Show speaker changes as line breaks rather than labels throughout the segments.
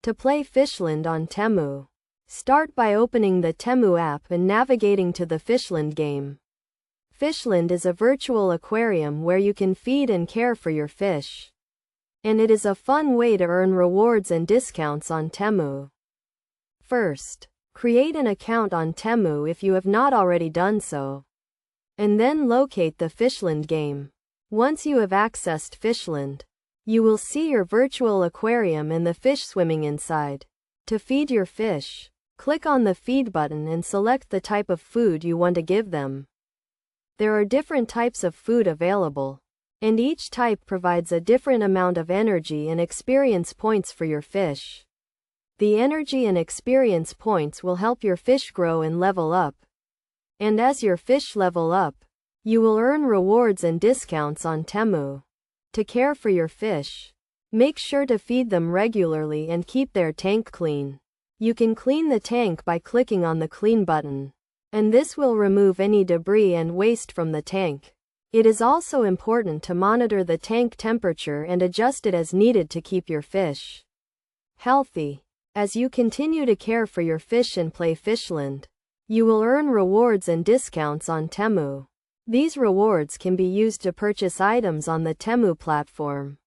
To play Fishland on Temu, start by opening the Temu app and navigating to the Fishland game. Fishland is a virtual aquarium where you can feed and care for your fish. And it is a fun way to earn rewards and discounts on Temu. First, create an account on Temu if you have not already done so. And then locate the Fishland game. Once you have accessed Fishland, you will see your virtual aquarium and the fish swimming inside. To feed your fish, click on the feed button and select the type of food you want to give them. There are different types of food available, and each type provides a different amount of energy and experience points for your fish. The energy and experience points will help your fish grow and level up. And as your fish level up, you will earn rewards and discounts on Temu. To care for your fish, make sure to feed them regularly and keep their tank clean. You can clean the tank by clicking on the clean button, and this will remove any debris and waste from the tank. It is also important to monitor the tank temperature and adjust it as needed to keep your fish healthy. As you continue to care for your fish and play Fishland, you will earn rewards and discounts on Temu. These rewards can be used to purchase items on the Temu platform,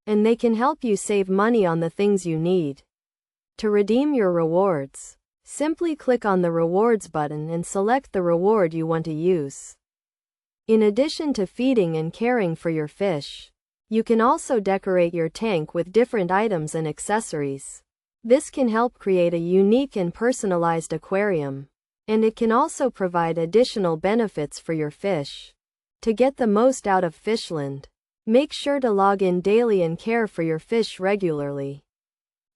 and they can help you save money on the things you need. To redeem your rewards, simply click on the rewards button and select the reward you want to use. In addition to feeding and caring for your fish, you can also decorate your tank with different items and accessories. This can help create a unique and personalized aquarium, and it can also provide additional benefits for your fish. To get the most out of Fishland, make sure to log in daily and care for your fish regularly.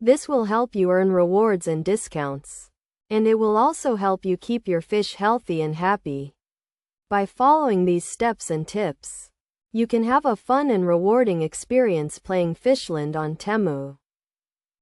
This will help you earn rewards and discounts, and it will also help you keep your fish healthy and happy. By following these steps and tips, you can have a fun and rewarding experience playing Fishland on Temu.